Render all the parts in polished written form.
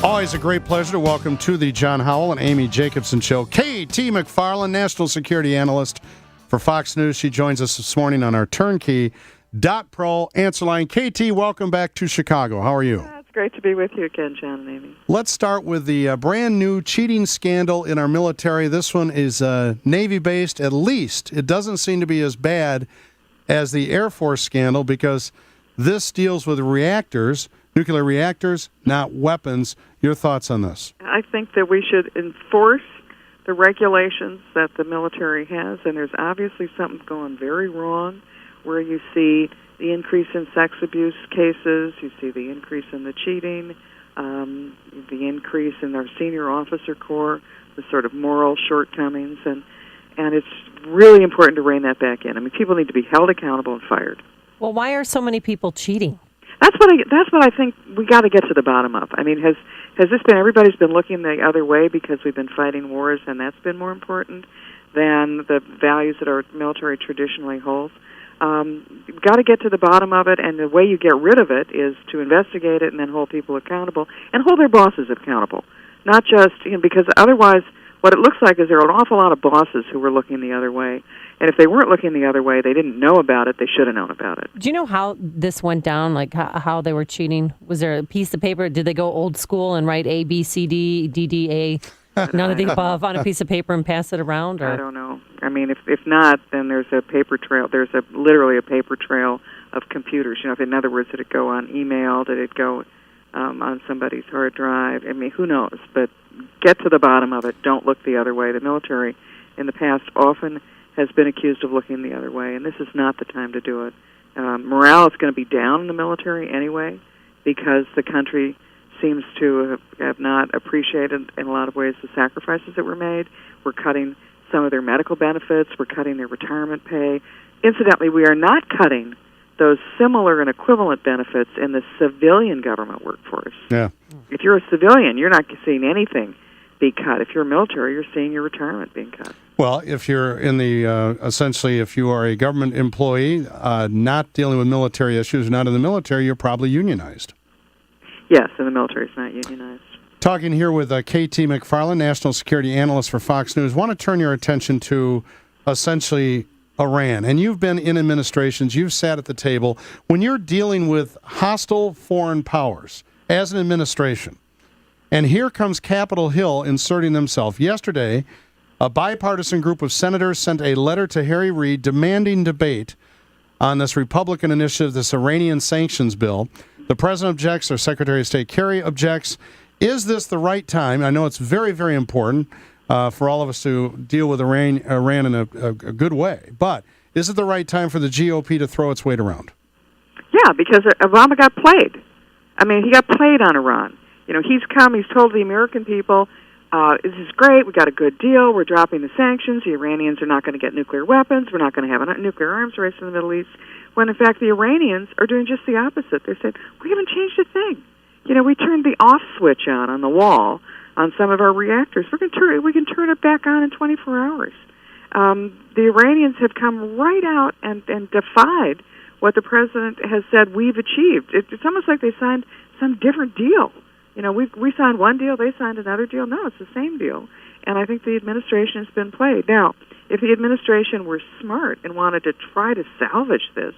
Always a great pleasure to welcome to the John Howell and Amy Jacobson Show, K.T. McFarland, National Security Analyst for Fox News. She joins us this morning on our Turnkey.pro answer line. K.T., welcome back to Chicago. How are you? It's great to be with you again, John and Amy. Let's start with the brand new cheating scandal in our military. This one is Navy-based. At least it doesn't seem to be as bad as the Air Force scandal because this deals with reactors, nuclear reactors, not weapons. Your thoughts on this? I think that we should enforce the regulations that the military has, and there's obviously something going very wrong where you see the increase in sex abuse cases, you see the increase in the cheating, the increase in our senior officer corps, the sort of moral shortcomings, and it's really important to rein that back in. I mean, people need to be held accountable and fired. Well, why are so many people cheating? That's what I think we got to get to the bottom of. I mean, has this been everybody's been looking the other way because we've been fighting wars and that's been more important than the values that our military traditionally holds? You've got to get to the bottom of it, and the way you get rid of it is to investigate it and then hold people accountable and hold their bosses accountable. Not just, because otherwise what it looks like is there are an awful lot of bosses who were looking the other way. And if they weren't looking the other way, they didn't know about it, they should have known about it. Do you know how this went down, like how they were cheating? Was there a piece of paper? Did they go old school and write A, B, C, D, D, D, A, none of the above on a piece of paper and pass it around? Or? I don't know. I mean, if not, then there's a paper trail. There's literally a paper trail of computers. In other words, did it go on email? Did it go on somebody's hard drive? I mean, who knows? But get to the bottom of it. Don't look the other way. The military in the past often has been accused of looking the other way, and this is not the time to do it. Morale is going to be down in the military anyway because the country seems to have not appreciated in a lot of ways the sacrifices that were made. We're cutting some of their medical benefits. We're cutting their retirement pay. Incidentally, we are not cutting those similar and equivalent benefits in the civilian government workforce. Yeah. If you're a civilian, you're not seeing anything be cut. If you're military, you're seeing your retirement being cut. Well, if you're in the, essentially, if you are a government employee, not dealing with military issues, not in the military, you're probably unionized. Yes, and the military is not unionized. Talking here with K.T. McFarland, National Security Analyst for Fox News. I want to turn your attention to, essentially, Iran. And you've been in administrations, you've sat at the table. When you're dealing with hostile foreign powers as an administration, and here comes Capitol Hill inserting themselves. Yesterday, a bipartisan group of senators sent a letter to Harry Reid demanding debate on this Republican initiative, this Iranian sanctions bill. The president objects, or Secretary of State Kerry objects. Is this the right time? I know it's very, very important for all of us to deal with Iran in a good way, but is it the right time for the GOP to throw its weight around? Yeah, because Obama got played. I mean, he got played on Iran. He's told the American people, this is great, we got a good deal, we're dropping the sanctions, the Iranians are not going to get nuclear weapons, we're not going to have a nuclear arms race in the Middle East, when in fact the Iranians are doing just the opposite. They said, we haven't changed a thing. We turned the off switch on the wall on some of our reactors. We can turn it back on in 24 hours. The Iranians have come right out and defied what the president has said we've achieved. It's almost like they signed some different deal. We signed one deal, they signed another deal. No, it's the same deal. And I think the administration has been played. Now, if the administration were smart and wanted to try to salvage this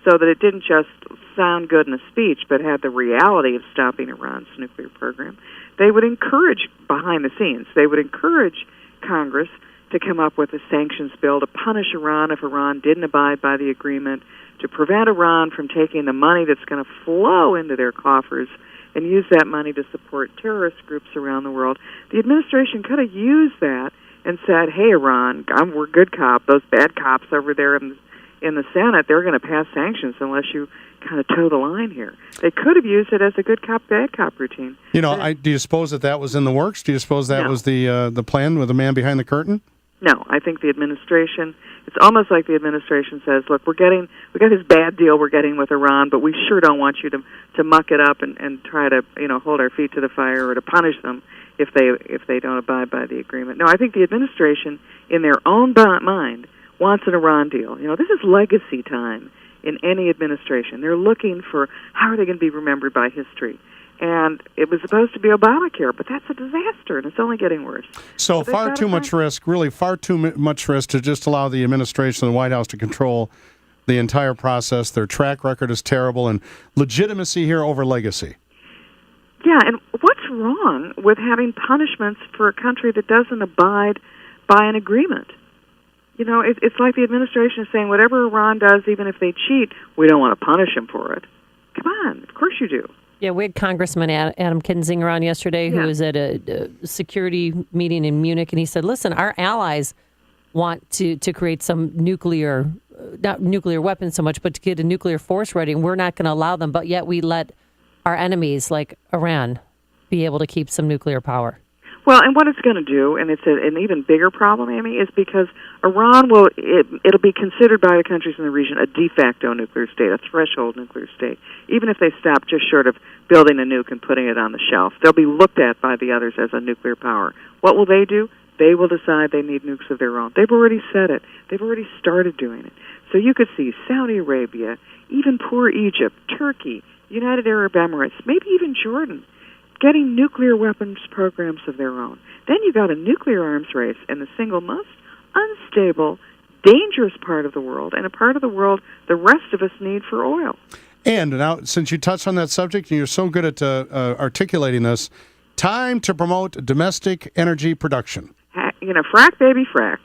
so that it didn't just sound good in a speech but had the reality of stopping Iran's nuclear program, they would encourage, behind the scenes, they would encourage Congress to come up with a sanctions bill to punish Iran if Iran didn't abide by the agreement, to prevent Iran from taking the money that's going to flow into their coffers and use that money to support terrorist groups around the world. The administration could have used that and said, hey, Iran, we're good cop. Those bad cops over there in the Senate, they're going to pass sanctions unless you kind of toe the line here. They could have used it as a good cop, bad cop routine. Do you suppose that was in the works? Do you suppose that was the plan with the man behind the curtain? No, I think the administration, it's almost like the administration says, look, we got this bad deal we're getting with Iran, but we sure don't want you to muck it up and try to, hold our feet to the fire or to punish them if they don't abide by the agreement. No, I think the administration, in their own mind, wants an Iran deal. This is legacy time in any administration. They're looking for how are they going to be remembered by history. And it was supposed to be Obamacare, but that's a disaster, and it's only getting worse. So they've far got too to much find- risk, really far too much risk to just allow the administration and the White House to control the entire process. Their track record is terrible, and legitimacy here over legacy. Yeah, and what's wrong with having punishments for a country that doesn't abide by an agreement? You know, it's like the administration is saying, whatever Iran does, even if they cheat, we don't want to punish them for it. Come on, of course you do. Yeah, we had Congressman Adam Kinzinger on yesterday, who was at a security meeting in Munich, and he said, listen, our allies want to create some nuclear, not nuclear weapons so much, but to get a nuclear force ready, and we're not going to allow them, but yet we let our enemies, like Iran, be able to keep some nuclear power. Well, and what it's going to do, and it's an even bigger problem, Amy, is because Iran it'll be considered by the countries in the region a de facto nuclear state, a threshold nuclear state. Even if they stop just short of building a nuke and putting it on the shelf, they'll be looked at by the others as a nuclear power. What will they do? They will decide they need nukes of their own. They've already said it. They've already started doing it. So you could see Saudi Arabia, even poor Egypt, Turkey, United Arab Emirates, maybe even Jordan, getting nuclear weapons programs of their own. Then you got a nuclear arms race in the single most unstable, dangerous part of the world, and a part of the world the rest of us need for oil. And now, since you touched on that subject and you're so good at articulating this, time to promote domestic energy production. You know, frack, baby, frack.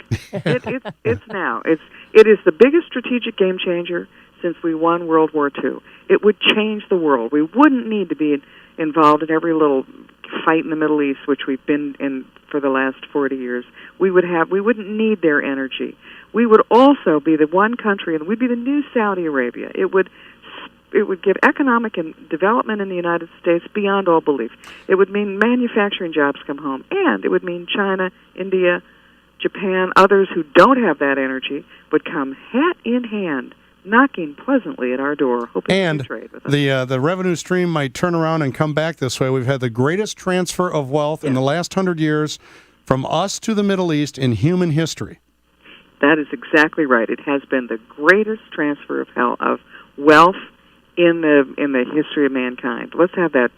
It's now. It is the biggest strategic game changer since we won World War II. It would change the world. We wouldn't need to be involved in every little fight in the Middle East, which we've been in for the last 40 years. We wouldn't need their energy. We would also be the one country, and we'd be the new Saudi Arabia. It would give economic and development in the United States beyond all belief. It would mean manufacturing jobs come home, and it would mean China, India, Japan, others who don't have that energy would come hat in hand, knocking pleasantly at our door, hoping to trade with us. The revenue stream might turn around and come back this way. We've had the greatest transfer of wealth in the last 100 years from us to the Middle East in human history. That is exactly right. It has been the greatest transfer of wealth in the history of mankind. Let's have that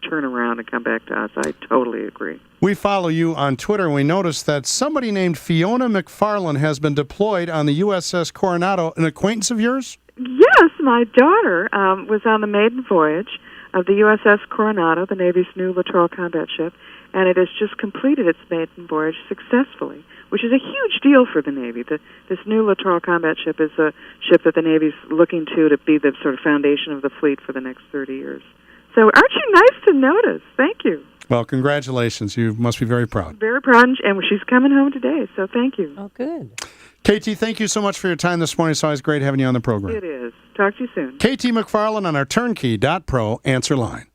turn around and come back to us. I totally agree. We follow you on Twitter, and we noticed that somebody named Fiona McFarland has been deployed on the USS Coronado. An acquaintance of yours? Yes, my daughter was on the maiden voyage of the USS Coronado, the Navy's new littoral combat ship, and it has just completed its maiden voyage successfully, which is a huge deal for the Navy. This new littoral combat ship is a ship that the Navy's looking to be the sort of foundation of the fleet for the next 30 years. So aren't you nice to notice? Thank you. Well, congratulations. You must be very proud. Very proud, and she's coming home today, so thank you. Oh, good. KT, thank you so much for your time this morning. It's always great having you on the program. It is. Talk to you soon. KT McFarland on our turnkey.pro answer line.